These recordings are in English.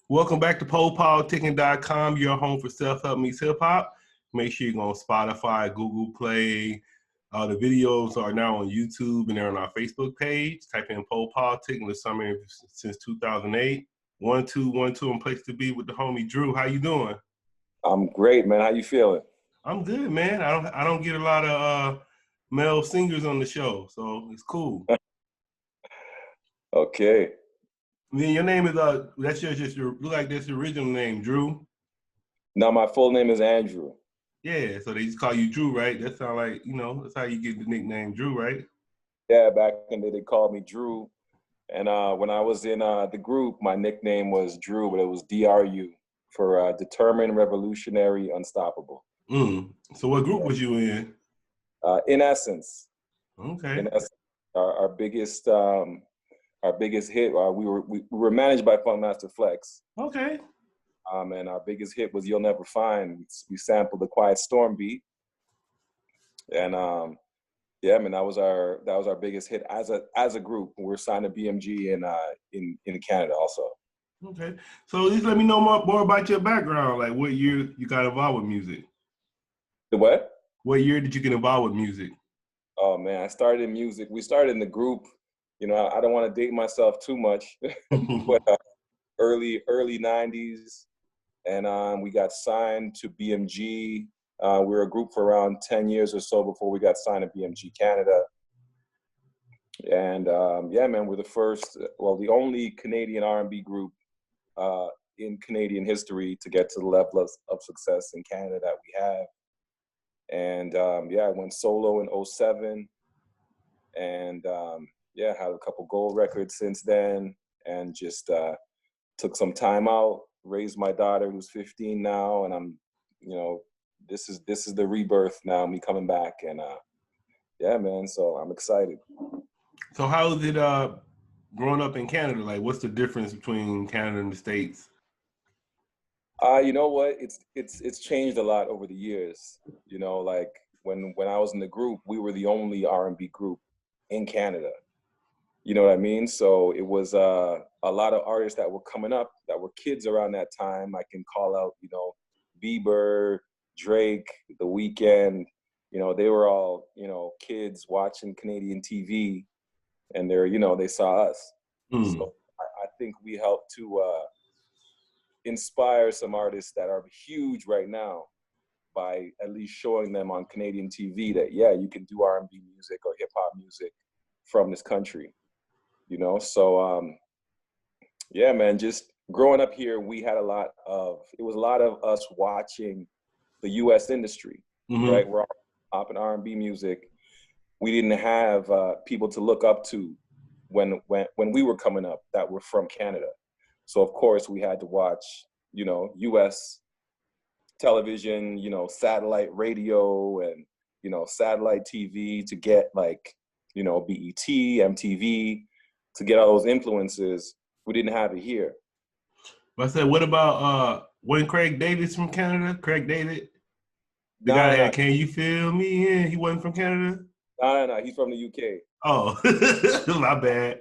Welcome back to PoPolitickin.com, your home for self-help meets hip-hop. Make sure you go on Spotify, Google Play. The videos are now on YouTube and they're on our Facebook page. Type in PoPolitickin, the summer since 2008. 1212, and place to be with the homie Drew. How you doing? I'm great, man. How you feeling? I'm good, man. I don't get a lot of male singers on the show, so it's cool. Okay. I mean, your name is that's just your look like that's your original name, Drew. Now my full name is Andrew. Yeah, so they just call you Drew, right? That sound like, that's how you get the nickname Drew, right? Yeah, back in the day they called me Drew. And when I was in the group, my nickname was Drew, but it was DRU for Determined, Revolutionary, Unstoppable. So what group was you in? In essence. Okay. In essence, our biggest hit. We were managed by Funkmaster Flex. Okay. And our biggest hit was "You'll Never Find." We sampled the Quiet Storm beat, and yeah, I mean that was our biggest hit as a group. We're signed to BMG in Canada also. Okay, so just let me know more about your background. Like, what year you got involved with music? The what? What year did you get involved with music? Oh man, I started in music. We started in the group. I don't want to date myself too much, but early '90s, and we got signed to BMG. We were a group for around 10 years or so before we got signed to BMG Canada. And yeah, man, we're the only Canadian R&B group in Canadian history to get to the level of success in Canada that we have. And yeah, I went solo in '07, and yeah, had a couple gold records since then, and just took some time out, raised my daughter who's 15 now, and I'm, this is the rebirth now, me coming back, and yeah, man, so I'm excited. So how is it growing up in Canada? Like, what's the difference between Canada and the States? You know what? It's changed a lot over the years. Like when I was in the group, we were the only R&B group in Canada. You know what I mean? So it was a lot of artists that were coming up that were kids around that time. I can call out, Bieber, Drake, The Weeknd. They were all, kids watching Canadian TV, and they saw us. So I think we helped to inspire some artists that are huge right now by at least showing them on Canadian TV that, yeah, you can do R&B music or hip hop music from this country, So yeah, man, just growing up here, it was a lot of us watching the US industry, right? We're pop and R&B music. We didn't have people to look up to when we were coming up that were from Canada. So of course we had to watch, US television, satellite radio, and, satellite TV to get like, BET, MTV, to get all those influences. We didn't have it here. But I said, what about when Craig David's from Canada? Craig David? The guy that had Can You Feel Me In? He wasn't from Canada? No, he's from the UK. Oh, my bad.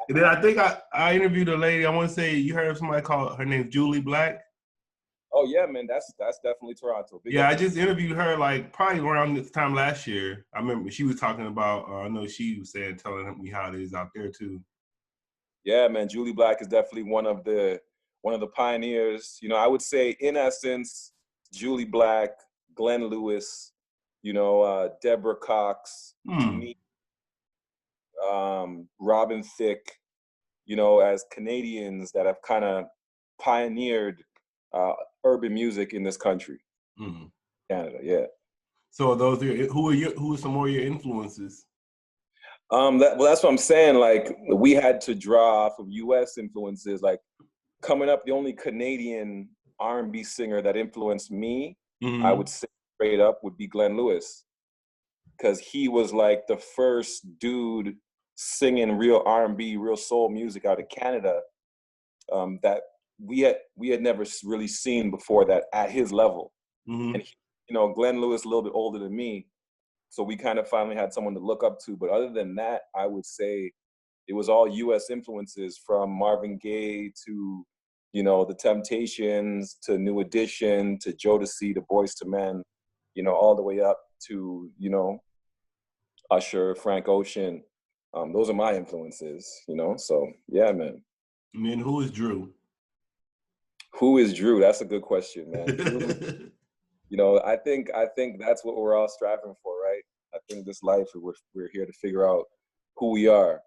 And then I think I interviewed a lady. I want to say you heard somebody call her name Julie Black. Oh yeah, man, that's definitely Toronto. Yeah, I just interviewed her like probably around this time last year. I remember she was talking about. I know she was telling me how it is out there too. Yeah, man, Julie Black is definitely one of the pioneers. I would say in essence, Julie Black, Glenn Lewis, Deborah Cox, to me, Robin Thicke, as Canadians that have kind of pioneered urban music in this country, Canada. Yeah. So who are some more of your influences? That's what I'm saying. Like, we had to draw off of U.S. influences. Like, coming up, the only Canadian R&B singer that influenced me, I would say straight up, would be Glenn Lewis, because he was like the first dude singing real R&B, real soul music out of Canada that we had never really seen before that at his level. And Glenn Lewis a little bit older than me, so we kind of finally had someone to look up to. But other than that, I would say it was all U.S. influences, from Marvin Gaye to you know, the Temptations to New Edition to Jodeci to Boys to Men, you know, all the way up to, you know, Usher, Frank Ocean. Those are my influences, you know? So yeah, man. And then who is Dru? Who is Dru? That's a good question, man. Dru, you know, I think that's what we're all striving for, right? I think this life, we're here to figure out who we are.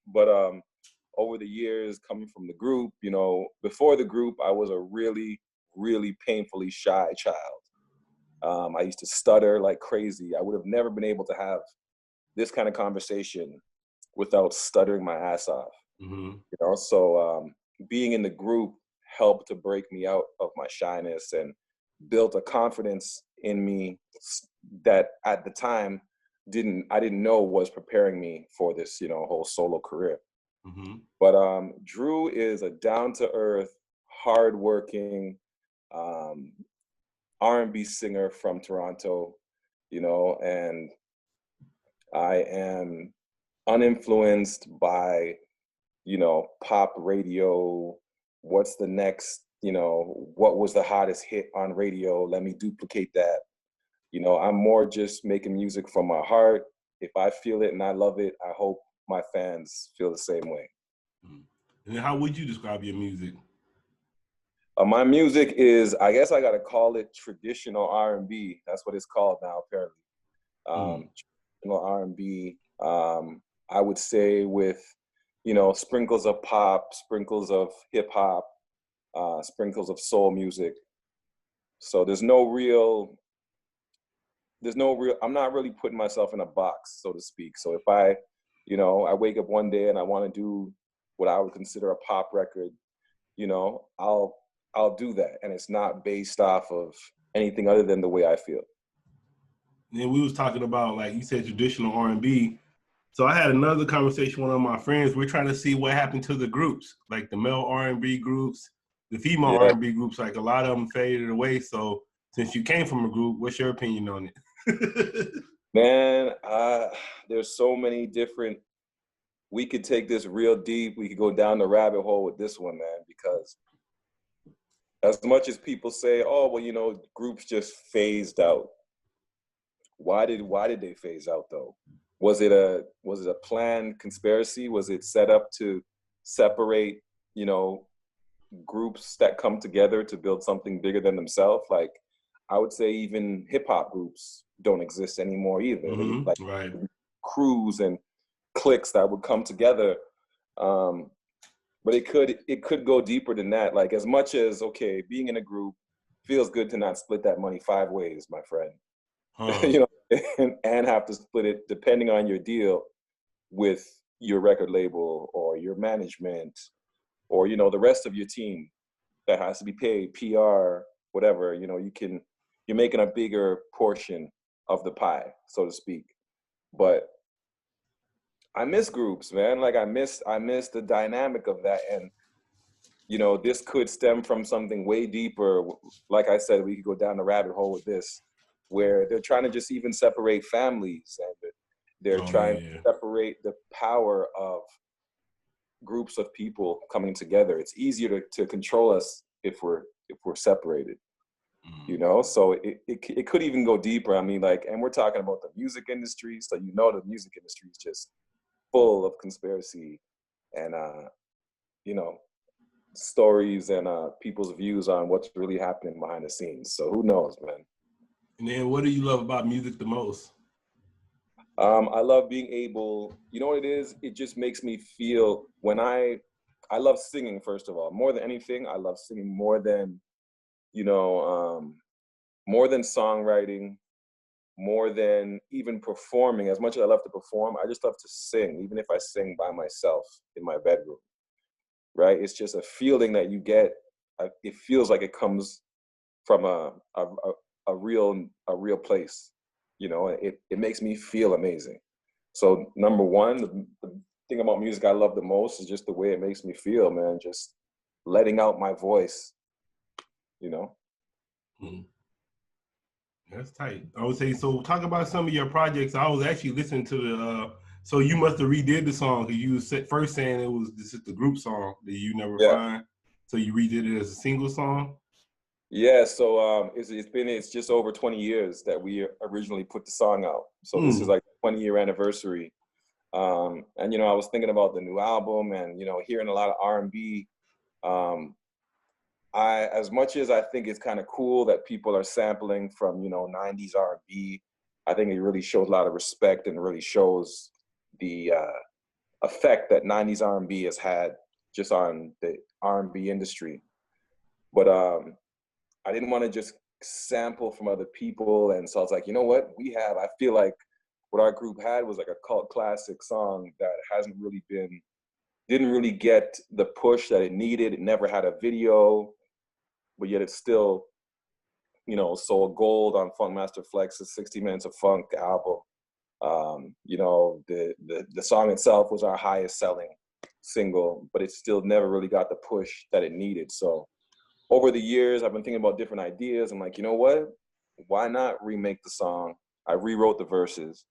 But over the years, coming from the group, you know, before the group, I was a really, really painfully shy child. I used to stutter like crazy. I would have never been able to have this kind of conversation without stuttering my ass off. Mm-hmm. You know, so being in the group helped to break me out of my shyness and built a confidence in me that at the time I didn't know was preparing me for this, you know, whole solo career. Mm-hmm. But Dru is a down-to-earth, hardworking R&B singer from Toronto, you know, and I am uninfluenced by, you know, pop radio. What's the next, you know, what was the hottest hit on radio? Let me duplicate that. You know, I'm more just making music from my heart. If I feel it and I love it, I hope my fans feel the same way. And how would you describe your music? My music is, I guess I gotta call it traditional R&B. That's what it's called now, apparently. Traditional R&B. I would say with, you know, sprinkles of pop, sprinkles of hip hop, sprinkles of soul music. So there's no real, I'm not really putting myself in a box, so to speak. So if I, you know, I wake up one day and I want to do what I would consider a pop record, you know, I'll do that. And it's not based off of anything other than the way I feel. And then we was talking about, like you said, traditional R&B. So I had another conversation with one of my friends. We're trying to see what happened to the groups, like the male R&B groups, the female R&B groups. Like a lot of them faded away. So since you came from a group, what's your opinion on it? Man, there's so many different. We could take this real deep. We could go down the rabbit hole with this one, man, because as much as people say, oh, well, you know, groups just phased out. Why did they phase out though? Was it a planned conspiracy? Was it set up to separate, you know, groups that come together to build something bigger than themselves? Like, I would say even hip hop groups don't exist anymore either. Mm-hmm. Like right. crews and cliques that would come together. But it could go deeper than that. Like, as much as, okay, being in a group feels good to not split that money 5 ways, my friend. You know, and have to split it depending on your deal with your record label or your management or, you know, the rest of your team that has to be paid, PR, whatever. You know, you're making a bigger portion of the pie, so to speak. But I miss groups, man. Like I miss the dynamic of that. And, you know, this could stem from something way deeper. Like I said, we could go down the rabbit hole with this, where they're trying to just even separate families, and they're trying to separate the power of groups of people coming together. It's easier to control us if we're separated, you know? So it could even go deeper. I mean, like, and we're talking about the music industry. So, you know, the music industry is just full of conspiracy and, you know, stories and people's views on what's really happening behind the scenes. So who knows, man? And then what do you love about music the most? I love being able, you know what it is? It just makes me feel when I love singing, first of all. More than anything, I love singing more than, you know, more than songwriting, more than even performing. As much as I love to perform, I just love to sing, even if I sing by myself in my bedroom, right? It's just a feeling that you get. It feels like it comes from a real place, you know. It makes me feel amazing. So number one, the thing about music I love the most is just the way it makes me feel, man. Just letting out my voice, you know. That's tight. I would say, so talk about some of your projects. I was actually listening to the so you must have redid the song, because you was first saying it was, this is the group song that you never find. So you redid it as a single song? Yeah, so it's just over 20 years that we originally put the song out. So this is like 20-year anniversary. And you know, I was thinking about the new album and you know, hearing a lot of R&B. As much as I think it's kind of cool that people are sampling from, you know, 90s R&B, I think it really shows a lot of respect and really shows the effect that 90s R&B has had just on the R&B industry. But I didn't want to just sample from other people. And so I was like, you know what, I feel like what our group had was like a cult classic song that didn't really get the push that it needed. It never had a video, but yet it's still, you know, sold gold on Funkmaster Flex's 60 Minutes of Funk album. You know, the song itself was our highest selling single, but it still never really got the push that it needed. So over the years, I've been thinking about different ideas. I'm like, you know what? Why not remake the song? I rewrote the verses,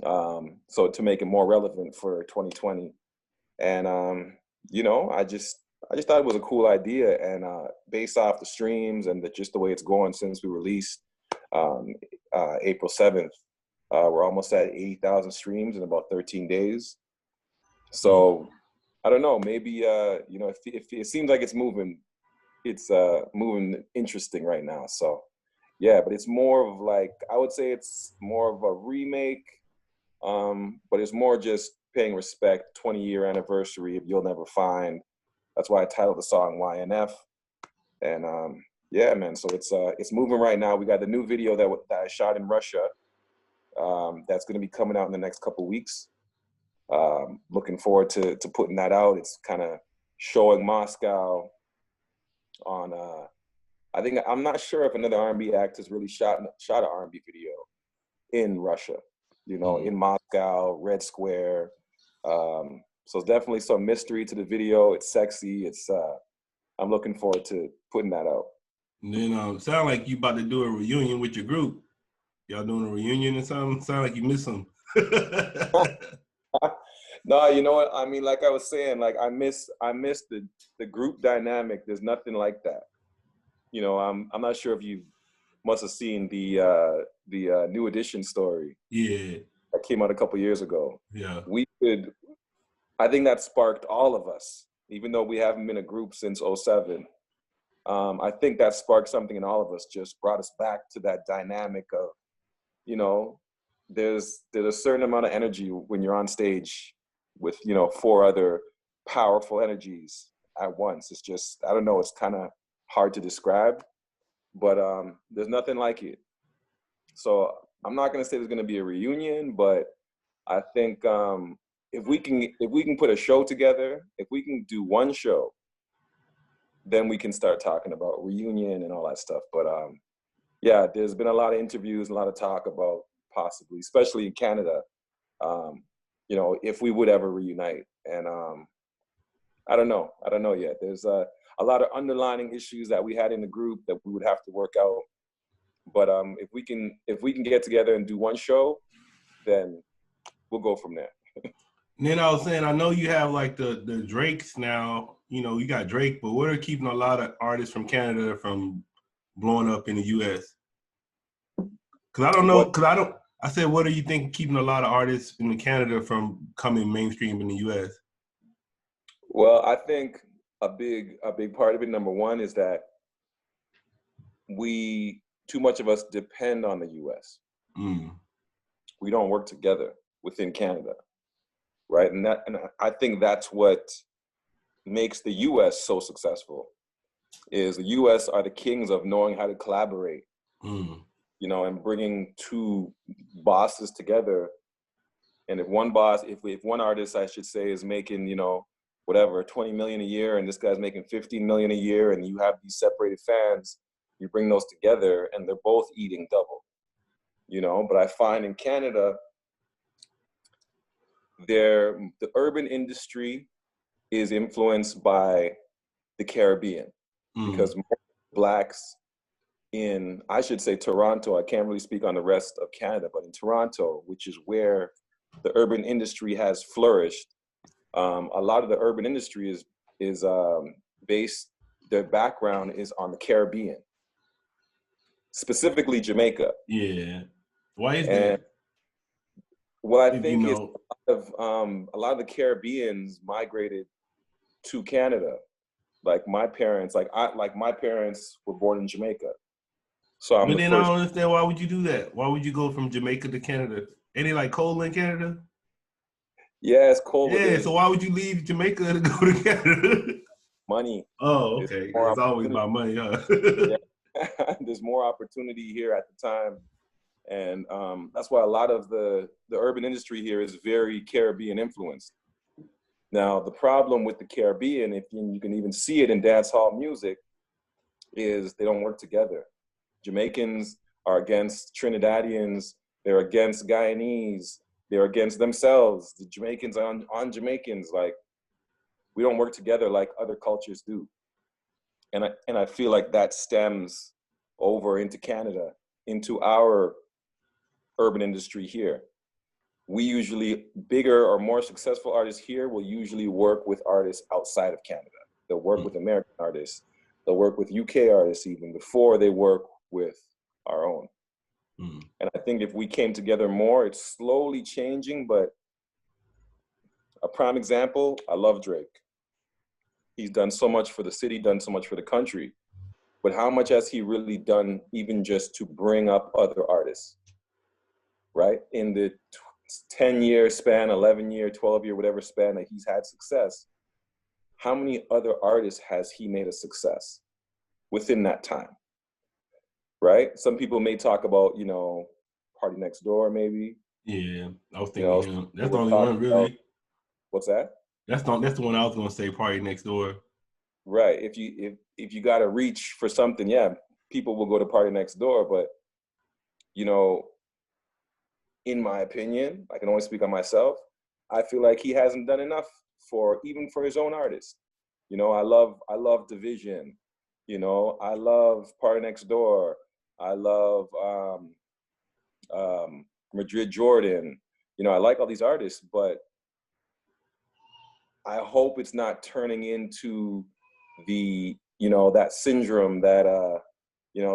so to make it more relevant for 2020. And you know, I just thought it was a cool idea. And based off the streams and just the way it's going since we released April 7th, we're almost at 80,000 streams in about 13 days. So I don't know, maybe you know, if it seems like it's moving interesting right now. So yeah, but it's more of like, I would say it's more of a remake, but it's more just paying respect, 20-year anniversary of You'll Never Find. That's why I titled the song YNF. And yeah, man, so it's moving right now. We got the new video that I shot in Russia, that's gonna be coming out in the next couple weeks. Looking forward to putting that out. It's kind of showing Moscow on I'm not sure if another R&B act has really shot an R&B video in Russia, you know, in Moscow, Red Square. So it's definitely some mystery to the video. It's sexy. I'm looking forward to putting that out. And then sound like you about to do a reunion with your group. Y'all doing a reunion or something? Sound like you miss them. No, you know what? I mean, like I was saying, like I miss the group dynamic. There's nothing like that. You know, I'm not sure if you must have seen the New Edition story. Yeah. That came out a couple years ago. Yeah. I think that sparked all of us, even though we haven't been a group since '07. I think that sparked something in all of us, just brought us back to that dynamic of, you know, there's a certain amount of energy when you're on stage with, you know, 4 other powerful energies at once. It's just, I don't know, it's kind of hard to describe, but there's nothing like it. So I'm not gonna say there's gonna be a reunion, but I think if we can put a show together, if we can do one show, then we can start talking about reunion and all that stuff. But yeah, there's been a lot of interviews, a lot of talk about possibly, especially in Canada, you know, if we would ever reunite. And I don't know yet. There's a lot of underlying issues that we had in the group that we would have to work out. But if we can get together and do one show, then we'll go from there. And then I was saying, I know you have like the Drakes now. You know, you got Drake, but what are keeping a lot of artists from Canada from blowing up in the U.S.? Because I don't know. I said, what do you think keeping a lot of artists in Canada from coming mainstream in the U.S.? Well, I think a big part of it, number one, is that too much of us depend on the U.S. We don't work together within Canada, right? And I think that's what makes the U.S. so successful. Is the U.S. are the kings of knowing how to collaborate, you know, and bringing 2 bosses together. And if one artist, I should say, is making, you know, whatever, 20 million a year, and this guy's making 15 million a year, and you have these separated fans, you bring those together and they're both eating double, you know. But I find in Canada, the urban industry is influenced by the Caribbean, because Blacks in, I should say, Toronto, I can't really speak on the rest of Canada, but in Toronto, which is where the urban industry has flourished, a lot of the urban industry is their background is on the Caribbean, specifically Jamaica. Yeah. Why is And that? what I If you think is know. a lot of the Caribbeans migrated to Canada. Like my parents, my parents were born in Jamaica. So I'm But the then I first. don't understand, why would you do that? Why would you go from Jamaica to Canada? Ain't it like cold in Canada? Yeah, it's cold, but Yeah, there's so why would you leave Jamaica to go to Canada? money. Oh, There's okay. more It's always opportunity. about money, huh? Yeah. There's more opportunity here at the time. And that's why a lot of the urban industry here is very Caribbean influenced. Now, the problem with the Caribbean, if you can even see it in dance hall music, is they don't work together. Jamaicans are against Trinidadians, they're against Guyanese, they're against themselves. The Jamaicans are on Jamaicans. Like, we don't work together like other cultures do. And I feel like that stems over into Canada, into our urban industry here. We usually, bigger or more successful artists here will usually work with artists outside of Canada. They'll work with American artists. They'll work with UK artists even before they work with our own. And I think if we came together more, it's slowly changing, but a prime example, I love Drake. He's done so much for the city, done so much for the country, but how much has he really done even just to bring up other artists, right? In the 10-year span, 11-year, 12-year, whatever span that he's had success, how many other artists has he made a success within that time, right? Some people may talk about, Party Next Door, maybe. Yeah, I was thinking him. That's the We'll only talk one, about, really. what's that? That's the one I was gonna say. Party Next Door. Right. If you got to reach for something, yeah, people will go to Party Next Door. But in my opinion, I can only speak on myself. I feel like he hasn't done enough even for his own artists. I love Division. I love Party Next Door. I love Madrid Jordan. I like all these artists, but I hope it's not turning into that syndrome that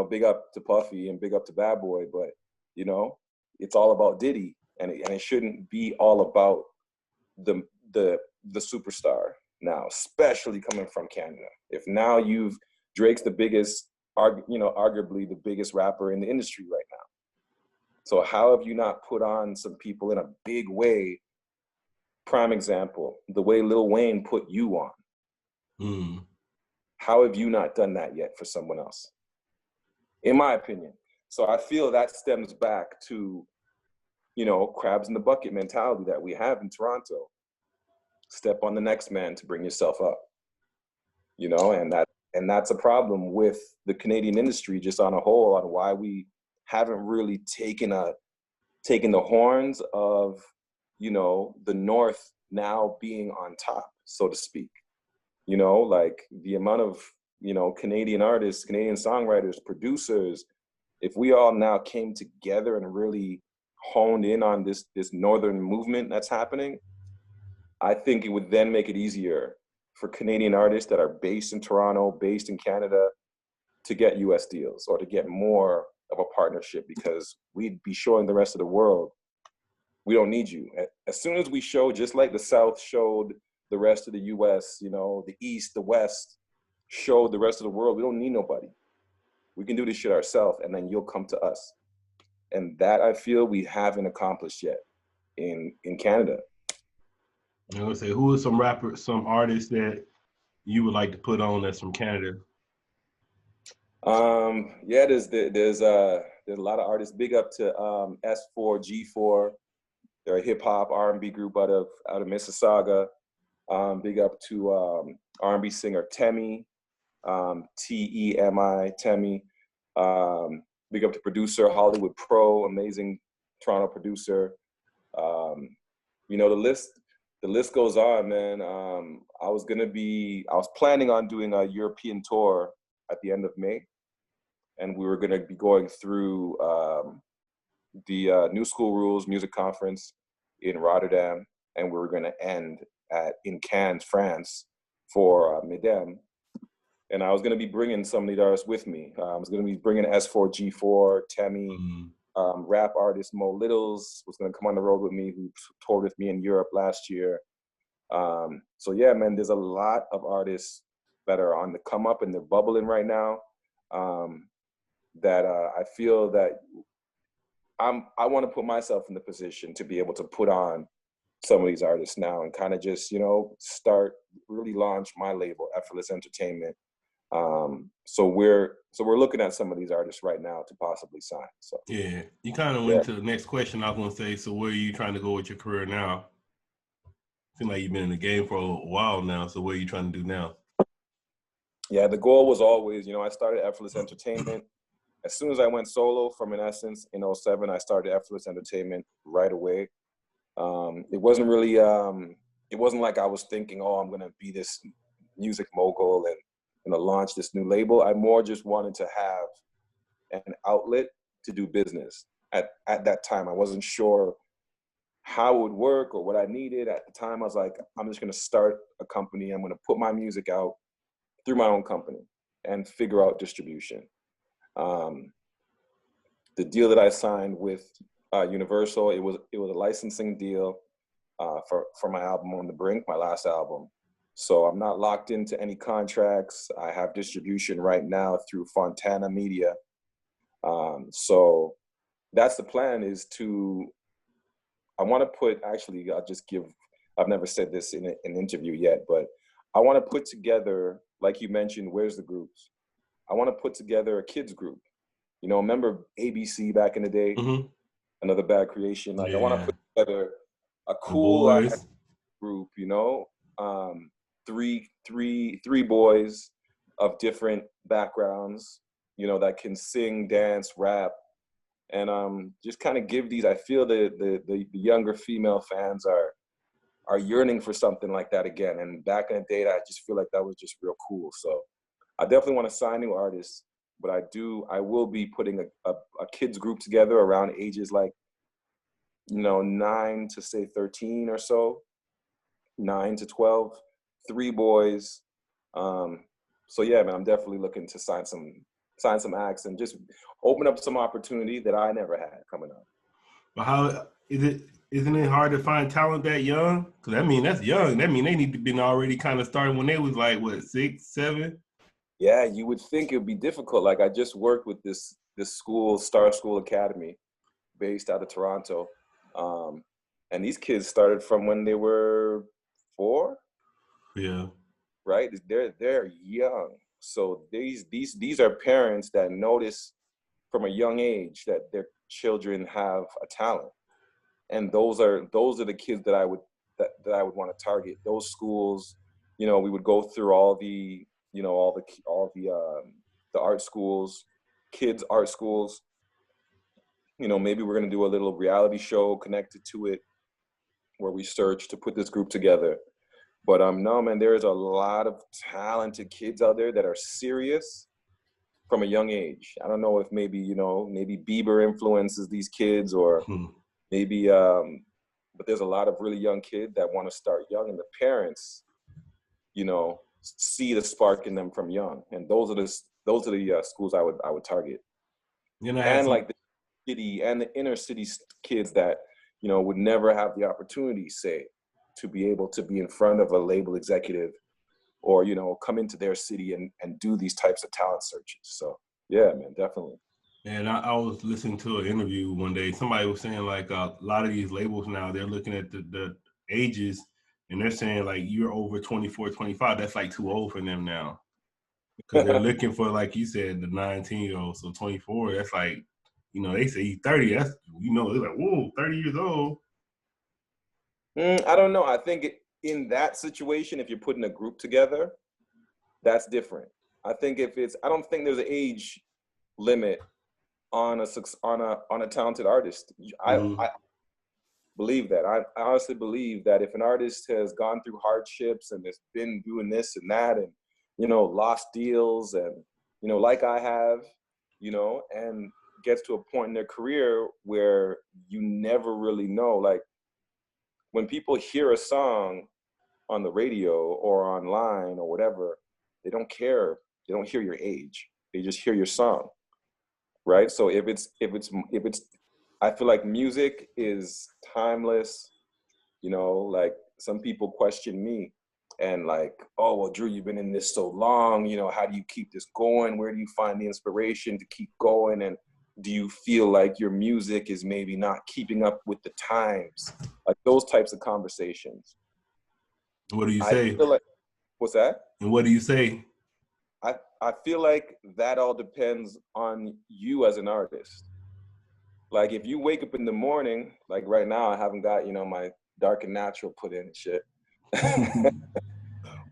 big up to Puffy and big up to Bad Boy, but it's all about Diddy, and it shouldn't be all about the superstar now, especially coming from Canada. If now Drake's the biggest, arguably the biggest rapper in the industry right now. So how have you not put on some people in a big way? Prime example, the way Lil Wayne put You on. How have you not done that yet for someone else? In my opinion. So I feel that stems back to, crabs in the bucket mentality that we have in Toronto. Step on the next man to bring yourself up. And that's a problem with the Canadian industry just on a whole, on why we haven't really taken the horns of, the North now being on top, so to speak. Like the amount of, Canadian artists, Canadian songwriters, producers, if we all now came together and really honed in on this Northern movement that's happening, I think it would then make it easier for Canadian artists that are based in Toronto, based in Canada, to get US deals or to get more of a partnership, because we'd be showing the rest of the world, we don't need you. As soon as we show, just like the South showed the rest of the US, the East, the West showed the rest of the world, we don't need nobody. We can do this shit ourselves, and then you'll come to us. And that, I feel, we haven't accomplished yet in Canada. I would say, who are some rappers, some artists that you would like to put on that's from Canada? Yeah, there's a lot of artists. Big up to S4, G4. They're a hip hop R&B group out of Mississauga. Big up to R&B singer Temi, Temi, Temi. Big up to producer Hollywood Pro, amazing Toronto producer. The list goes on, man. I was planning on doing a European tour at the end of May, and we were gonna be going through the New School Rules Music Conference in Rotterdam, and we were gonna end in Cannes, France for Medem. And I was going to be bringing some of these artists with me. I was going to be bringing S4G4, Temmie, rap artist Mo Littles was going to come on the road with me, who toured with me in Europe last year. So yeah, man, there's a lot of artists that are on the come up and they're bubbling right now. That I feel that I want to put myself in the position to be able to put on some of these artists now and kind of just, you know, really launch my label, Effortless Entertainment. So we're looking at some of these artists right now to possibly sign. So yeah, you kind of went to the next question. I was going to say, so where are you trying to go with your career now? Seems like you've been in the game for a while now. So what are you trying to do now? Yeah, the goal was always, you know, I started Effortless Entertainment. As soon as I went solo from In Essence in 07, I started Effortless Entertainment right away. It wasn't really, it wasn't like I was thinking, oh, I'm going to be this music mogul and going to launch this new label. I more just wanted to have an outlet to do business. At that time, I wasn't sure how it would work or what I needed. At the time, I was like, I'm just going to start a company. I'm going to put my music out through my own company and figure out distribution. The deal that I signed with Universal, it was a licensing deal for my album On the Brink, my last album. So I'm not locked into any contracts. I have distribution right now through Fontana Media. So that's the plan, is to, I want to put, actually, I've never said this in an interview yet, but I want to put together, like you mentioned, where's the groups? I want to put together a kids group. You know, remember ABC back in the day? Mm-hmm. Another Bad Creation. Like, yeah. I want to put together a cool group, you know, three boys of different backgrounds, you know, that can sing, dance, rap, and just kind of give these. I feel the younger female fans are yearning for something like that again. And back in the day, I just feel like that was just real cool. So I definitely want to sign new artists, but I will be putting a kids group together around ages like, you know, 9 to say 13 or so, 9 to 12, 3 boys. So yeah, man, I'm definitely looking to sign some acts and just open up some opportunity that I never had coming up. But how isn't it hard to find talent that young? Because I mean, that's young. That mean they need to been already kind of starting when they was like, what, 6, 7? Yeah, you would think it would be difficult. Like, I just worked with this school, Star School Academy, based out of Toronto. And these kids started from when they were 4. Yeah. Right? They're young. So these are parents that notice from a young age that their children have a talent. And those are the kids that I would want to target. Those schools, you know, we would go through all the, you know, all the art schools, kids art schools. You know, maybe we're going to do a little reality show connected to it where we search to put this group together. But no, man, there is a lot of talented kids out there that are serious from a young age. I don't know if maybe, you know, maybe Bieber influences these kids, or maybe, but there's a lot of really young kids that want to start young, and the parents, you know, see the spark in them from young, and those are the schools I would target. And like the city and the inner city kids that, you know, would never have the opportunity, say, to be able to be in front of a label executive, or, you know, come into their city and do these types of talent searches. So yeah, man, definitely. And I was listening to an interview one day. Somebody was saying like a lot of these labels now, they're looking at the ages, and they're saying like, you're over 24, 25. That's like too old for them now, because they're looking for, like you said, the 19-year-old. So 24, that's like, you know, they say 30. That's, you know, they're like, whoa, 30 years old. I don't know. I think in that situation, if you're putting a group together, that's different. I think I don't think there's an age limit on a talented artist. I believe that. I honestly believe that if an artist has gone through hardships and has been doing this and that, and, you know, lost deals, and, you know, like I have, you know, and gets to a point in their career where you never really know, like, when people hear a song on the radio or online or whatever, they don't care They don't hear your age. They just hear your song, right? So if it's, I feel like music is timeless. You know, like some people question me and like, oh, well, Dru, you've been in this so long, you know, how do you keep this going? Where do you find the inspiration to keep going? And do you feel like your music is maybe not keeping up with the times? Like those types of conversations. What do you I say? feel like, what's that? And what do you say? I feel like that all depends on you as an artist. Like if you wake up in the morning, like right now, I haven't got, you know, my Dark and Natural put in and shit.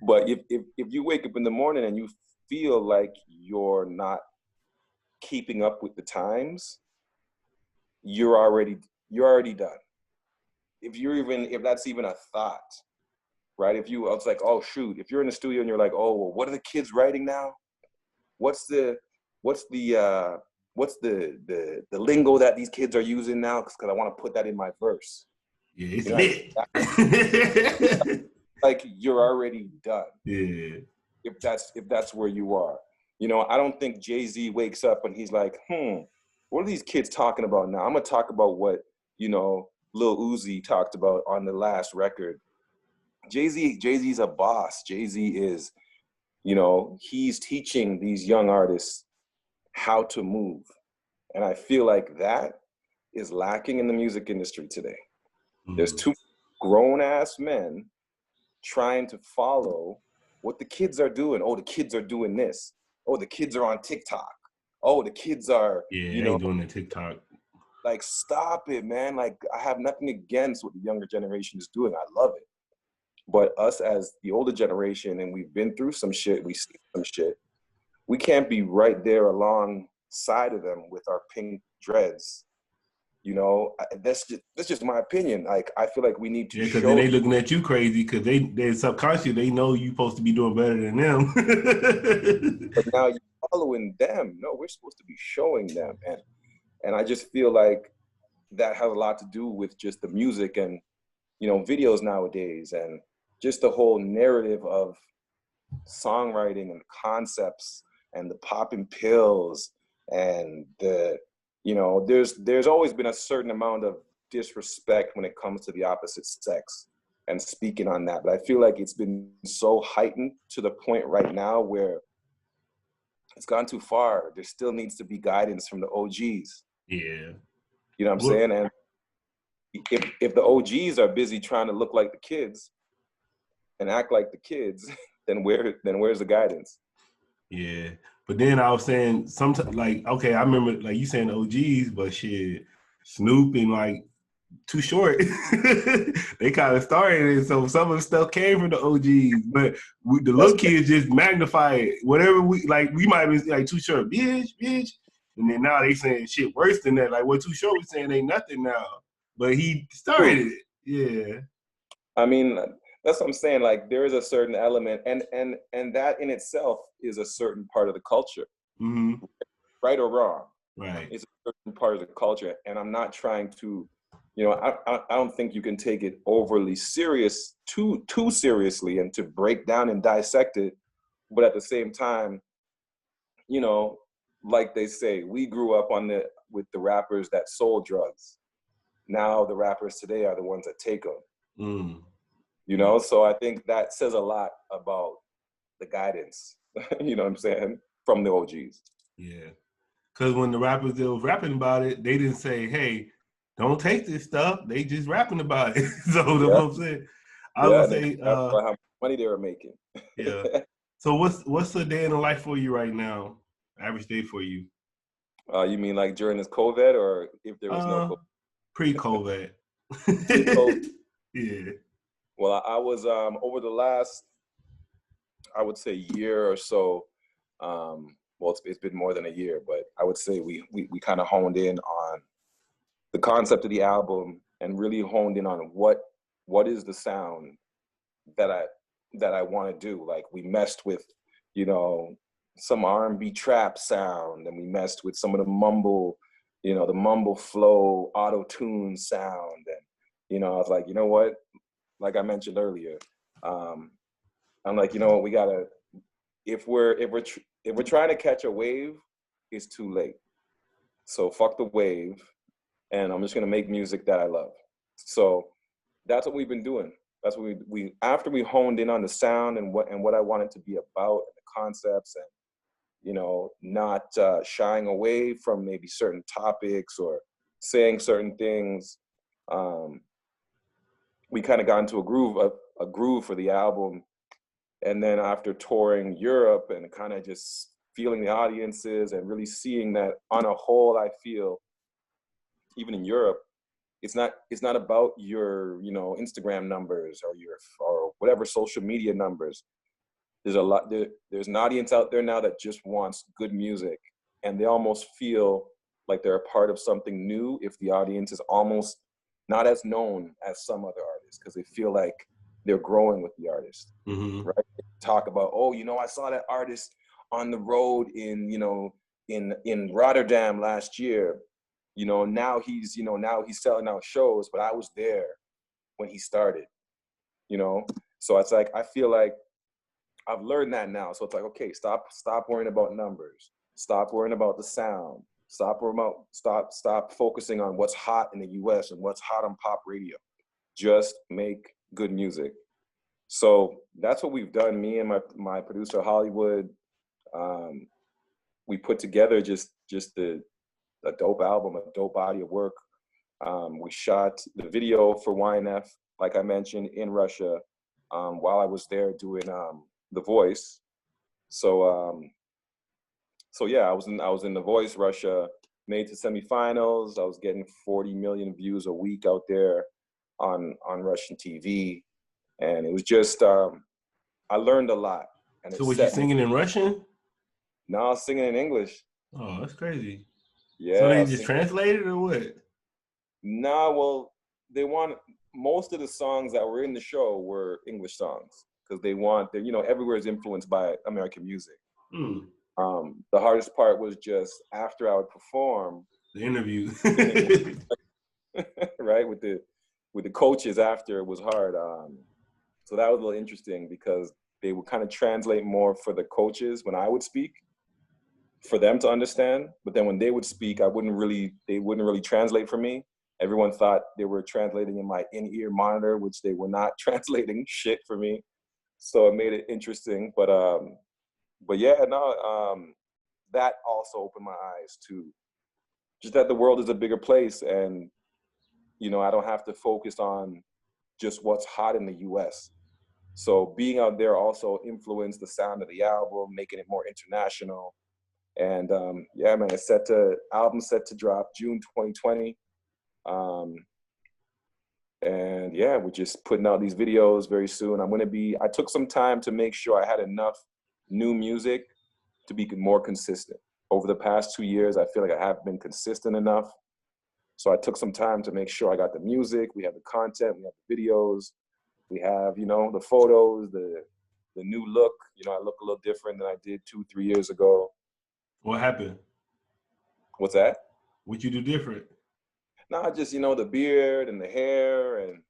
But if you wake up in the morning and you feel like you're not keeping up with the times, you're already done. If that's even a thought, right? It's like, oh shoot, if you're in the studio and you're like, oh, well, what are the kids writing now? What's the lingo that these kids are using now? Because I want to put that in my verse. Yeah, it's lit. Like you're already done. Yeah. If that's where you are. You know, I don't think Jay-Z wakes up and he's like, what are these kids talking about now? I'm gonna talk about what, you know, Lil Uzi talked about on the last record. Jay-Z's a boss. Jay-Z is, you know, he's teaching these young artists how to move. And I feel like that is lacking in the music industry today. There's too grown ass men trying to follow what the kids are doing. Oh, the kids are doing this. Oh, the kids are on TikTok. Oh, the kids are, you know, doing the TikTok. Like, stop it, man. Like, I have nothing against what the younger generation is doing. I love it. But us as the older generation, and we've been through some shit, we see some shit, we can't be right there alongside of them with our pink dreads. You know, that's just my opinion. Like, I feel like we need to because show. then they looking at you crazy because they subconsciously they know you supposed to be doing better than them. But now you're following them. No, we're supposed to be showing them, and I just feel like that has a lot to do with just the music and, you know, videos nowadays, and just the whole narrative of songwriting and concepts and the popping pills and the, you know, there's always been a certain amount of disrespect when it comes to the opposite sex and speaking on that. But I feel like it's been so heightened to the point right now where it's gone too far. There still needs to be guidance from the OGs. Yeah. You know what I'm saying? And if the OGs are busy trying to look like the kids and act like the kids, then where's the guidance? Yeah. But then I was saying sometimes, like, okay, I remember like you saying the OGs, but shit, Snoop and like Too Short, they kind of started it. So some of the stuff came from the OGs, but the little kids just magnify it. Whatever we might be like Too Short, bitch. And then now they saying shit worse than that. Like what Too Short was saying ain't nothing now. But he started it. Yeah. I mean, that's what I'm saying. Like there is a certain element, and that in itself is a certain part of the culture. Mm-hmm. Right or wrong. Right. It's a certain part of the culture. And I'm not trying to, you know, I don't think you can take it overly serious, too seriously, and to break down and dissect it. But at the same time, you know, like they say, we grew up with the rappers that sold drugs. Now the rappers today are the ones that take them. Mm. You know, so I think that says a lot about the guidance, you know what I'm saying, from the OGs. Yeah. Because when the rappers that was rapping about it, they didn't say, hey, don't take this stuff. They just rapping about it. So that's what I'm saying. I would say how much money they were making. Yeah. So what's a day in the life for you right now? Average day for you? You mean like during this COVID, or if there was no COVID? Pre-COVID. Pre-COVID. Yeah. Well, I was over the last, I would say, year or so. Well, it's been more than a year, but I would say we kind of honed in on the concept of the album and really honed in on what is the sound that I want to do. Like we messed with, you know, some R&B trap sound, and we messed with some of the mumble, you know, the mumble flow, auto-tune sound. And, you know, I was like, you know what? Like I mentioned earlier, I'm like, you know what, we gotta if we're trying to catch a wave, it's too late. So fuck the wave, and I'm just gonna make music that I love. So that's what we've been doing. That's what we after we honed in on the sound and what I wanted to be about, and the concepts, and you know, not shying away from maybe certain topics or saying certain things. We kind of got into a groove for the album. And then after touring Europe and kind of just feeling the audiences and really seeing that on a whole, I feel even in Europe, it's not about your, you know, Instagram numbers or whatever social media numbers. There's an audience out there now that just wants good music, and they almost feel like they're a part of something new if the audience is almost not as known as some other artists, because they feel like they're growing with the artist. Mm-hmm. Right? They talk about, oh, you know, I saw that artist on the road in, you know, in Rotterdam last year. You know, now he's selling out shows, but I was there when he started, you know? So it's like, I feel like I've learned that now. So it's like, okay, stop worrying about numbers. Stop worrying about the sound. Stop focusing on what's hot in the US and what's hot on pop radio. Just make good music. So that's what we've done. Me and my producer Hollywood, we put together just a dope album, a dope body of work. We shot the video for YNF, like I mentioned, in Russia, while I was there doing The Voice. So yeah, I was in The Voice Russia, made to semifinals. I was getting 40 million views a week out there on Russian TV, and it was just I learned a lot. And So was you singing in Russian? No, I was singing in English. Oh, that's crazy. Yeah. So they just translated or what? Nah, well, they want most of the songs that were in the show were English songs because they're, you know, everywhere is influenced by American music. Mm. The hardest part was just after I would perform the interview, right, with the coaches after it was hard. So that was a little interesting because they would kind of translate more for the coaches when I would speak, for them to understand. But then when they would speak, they wouldn't really translate for me. Everyone thought they were translating in my in-ear monitor, which they were not translating shit for me. So it made it interesting. But yeah, no, that also opened my eyes to just that the world is a bigger place, and you know, I don't have to focus on just what's hot in the US. So being out there also influenced the sound of the album, making it more international. And yeah, man, album set to drop June 2020. And yeah, we're just putting out these videos very soon. I took some time to make sure I had enough new music to be more consistent. Over the past 2 years, I feel like I haven't been consistent enough. So I took some time to make sure I got the music, we have the content, we have the videos, we have, you know, the photos, the new look. You know, I look a little different than I did 2-3 years ago. What happened? What's that? What you do different? No, just, you know, the beard and the hair, and,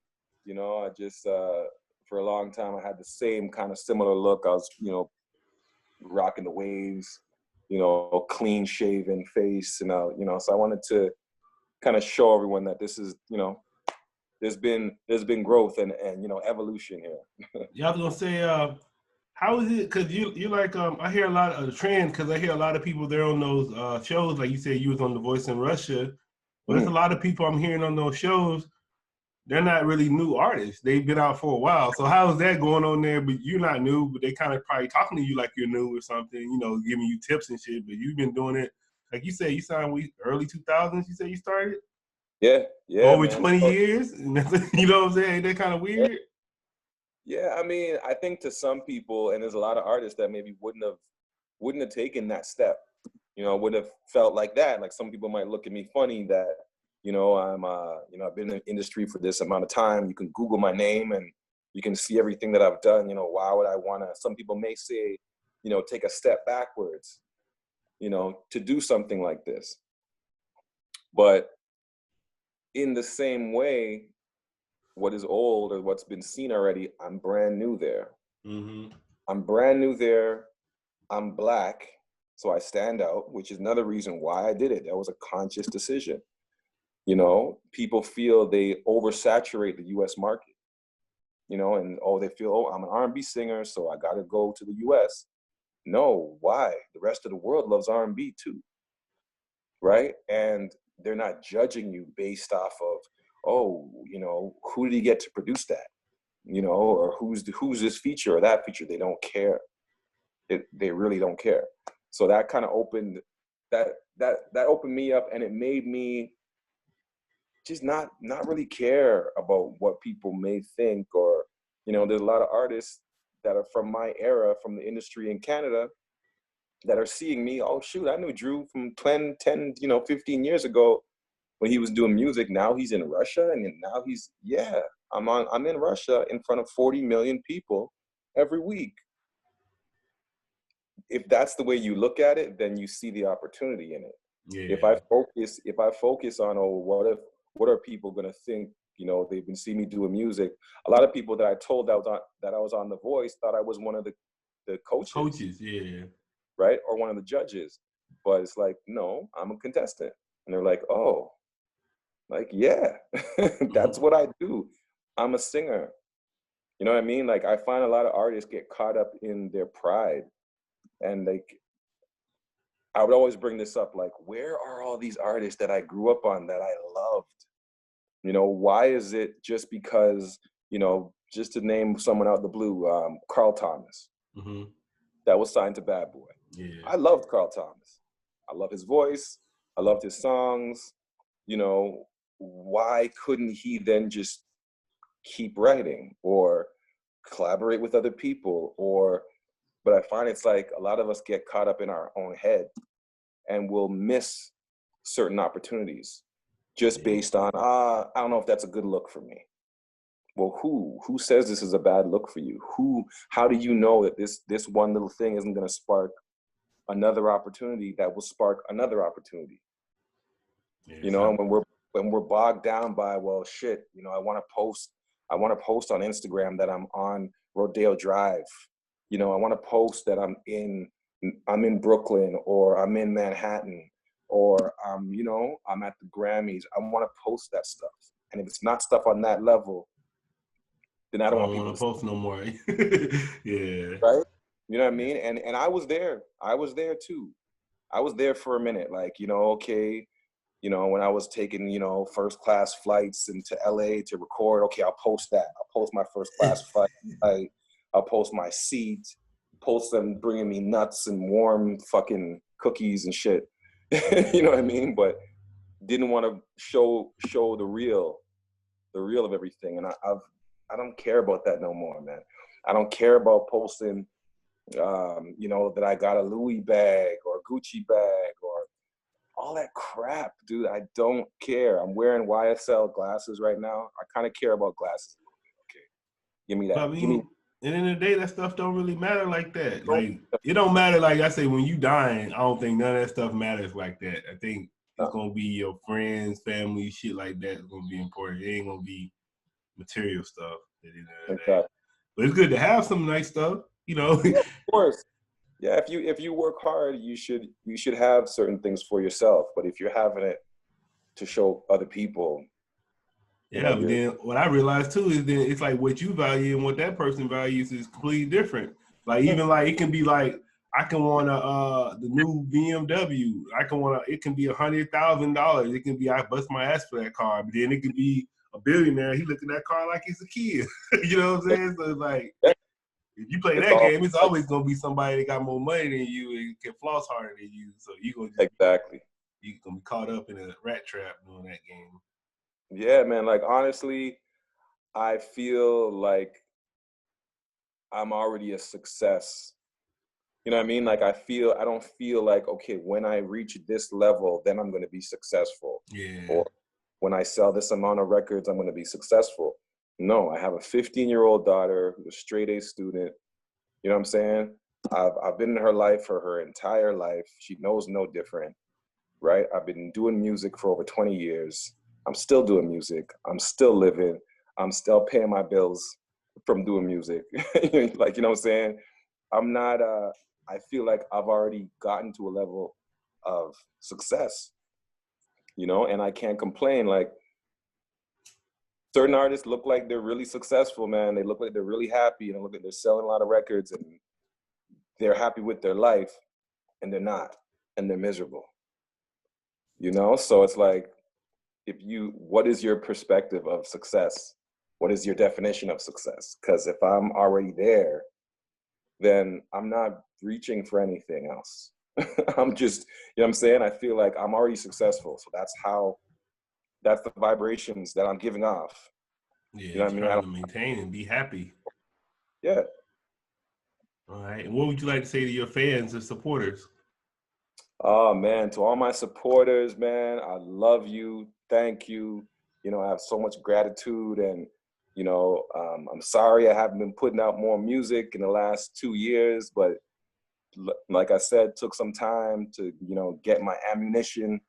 you know, I just, for a long time, I had the same kind of similar look. I was, you know, rocking the waves, you know, clean shaven face, and, you know, so I wanted to kind of show everyone that this is, you know, there's been growth and you know, evolution here. Yeah, I was gonna say, how is it? Cause you like, I hear a lot of the trends. Cause I hear a lot of people there on those shows. Like you said, you was on The Voice in Russia, but there's a lot of people I'm hearing on those shows. They're not really new artists. They've been out for a while. So how is that going on there? But you're not new, but they kind of probably talking to you like you're new or something. You know, giving you tips and shit. But you've been doing it, like you said, you signed early 2000s. You said you started. Yeah, Over man. 20 years. You know what I'm saying? They're kind of weird. Yeah, I mean, I think to some people, and there's a lot of artists that maybe wouldn't have taken that step, you know, would have felt like that. Like some people might look at me funny that, you know, you know, I've been in the industry for this amount of time. You can Google my name and you can see everything that I've done. You know, why would I want to? Some people may say, you know, take a step backwards, you know, to do something like this. But in the same way, what is old or what's been seen already, I'm brand new there. Mm-hmm. I'm brand new there. I'm Black, so I stand out, which is another reason why I did it. That was a conscious decision. You know, people feel they oversaturate the US market, you know, and oh, they feel, oh, I'm an R&B singer, so I got to go to the US. No, why? The rest of the world loves R&B too, right? And they're not judging you based off of, oh, you know, who did he get to produce that? You know, or who's this feature or that feature? They don't care. They really don't care. So that kind of opened that opened me up, and it made me just not really care about what people may think. Or, you know, there's a lot of artists that are from my era, from the industry in Canada, that are seeing me. Oh shoot, I knew Dru from 10, you know, 15 years ago when he was doing music. Now he's in Russia, and now he's, yeah, I'm in Russia in front of 40 million people every week. If that's the way you look at it, then you see the opportunity in it. Yeah. If I focus on, oh, what are people gonna think? You know, they've been seeing me doing music. A lot of people that I told that I was on The Voice thought I was one of the coaches, yeah. right, or one of the judges. But it's like, no, I'm a contestant, and they're like, oh, like, yeah, that's what I do. I'm a singer. You know what I mean? Like, I find a lot of artists get caught up in their pride, and like, I would always bring this up, like, where are all these artists that I grew up on that I loved? You know, why is it just because, you know, just to name someone out of the blue, Carl Thomas, that was signed to Bad Boy. Yeah. I loved Carl Thomas. I love his voice. I loved his songs. You know, why couldn't he then just keep writing or collaborate with other people? But I find it's like a lot of us get caught up in our own head and we'll miss certain opportunities just based on, I don't know if that's a good look for me. Well, who says this is a bad look for you? How do you know that this one little thing isn't going to spark another opportunity that will spark another opportunity? Yeah, you know, and when we're bogged down by, well, shit, you know, I want to post on Instagram that I'm on Rodeo Drive. You know, I want to post that I'm in Brooklyn, or I'm in Manhattan, or you know, I'm at the Grammys. I want to post that stuff. And if it's not stuff on that level, then I don't want people to post no more. Yeah. Right? You know what I mean? And I was there. I was there too. I was there for a minute. Like, you know, okay, you know, when I was taking, you know, first class flights into LA to record, okay, I'll post that. I'll post my first class flight. I'll post my seat, post them bringing me nuts and warm fucking cookies and shit. You know what I mean? But didn't want to show the real of everything. And I don't care about that no more, man. I don't care about posting, you know, that I got a Louis bag or a Gucci bag or all that crap, dude. I don't care. I'm wearing YSL glasses right now. I kind of care about glasses. Okay, give me that. But I mean, at the end of the day, that stuff don't really matter like that. Like, it don't matter. Like I say, when you dying, I don't think none of that stuff matters like that. I think it's gonna be your friends, family, shit like that is gonna be important. It ain't gonna be material stuff at the end of the day. But it's good to have some nice stuff, you know. Yeah, of course. Yeah, if you work hard, you should have certain things for yourself. But if you're having it to show other people, yeah, but then what I realized too is then it's like what you value and what that person values is completely different. Like, even like it can be like, I can want the new BMW. It can be $100,000. It can be, I bust my ass for that car. But then it could be a billionaire. He look at that car like it's a kid. You know what I'm saying? So it's like, if you play that game, it's always gonna be somebody that got more money than you and can floss harder than you. So you gonna you gonna be caught up in a rat trap doing that game. Yeah, man. Like, honestly, I feel like I'm already a success. You know what I mean? Like, I don't feel like, okay, when I reach this level, then I'm going to be successful. Yeah. Or when I sell this amount of records, I'm going to be successful. No, I have a 15-year-old daughter who's a straight A student. You know what I'm saying? I've been in her life for her entire life. She knows no different, right? I've been doing music for over 20 years. I'm still doing music. I'm still living. I'm still paying my bills from doing music. Like, you know what I'm saying? I'm not I feel like I've already gotten to a level of success, you know, and I can't complain. Like, certain artists look like they're really successful, man. They look like they're really happy, and they look like they're selling a lot of records, and they're happy with their life, and they're not, and they're miserable, you know? So it's like, what is your perspective of success? What is your definition of success? Because if I'm already there, then I'm not reaching for anything else. I'm just, you know what I'm saying? I feel like I'm already successful. So that's the vibrations that I'm giving off. Yeah, You know what I mean? trying to maintain and be happy. Yeah. All right. And what would you like to say to your fans and supporters? Oh man, to all my supporters, man, I love you. Thank you. You know, I have so much gratitude, and you know, I'm sorry I haven't been putting out more music in the last 2 years, but like I said, took some time to, you know, get my ammunition,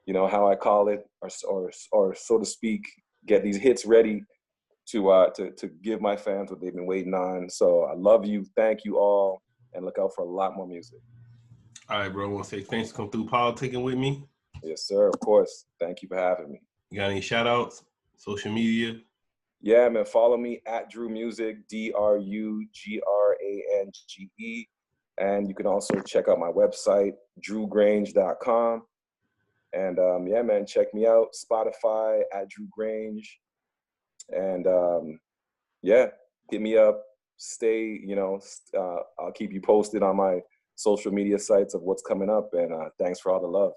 you know, how I call it, or so to speak, get these hits ready to give my fans what they've been waiting on. So I love you. Thank you all, and look out for a lot more music. All right, bro. I want to say thanks for coming through politicking with me. Yes, sir. Of course. Thank you for having me. You got any shout outs, social media? Yeah, man. Follow me at Dru Music, DRUGRANGE. And you can also check out my website, drugrange.com. And yeah, man, check me out. Spotify at Dru Grange. And yeah, hit me up. Stay, you know, I'll keep you posted on my social media sites of what's coming up. And thanks for all the love.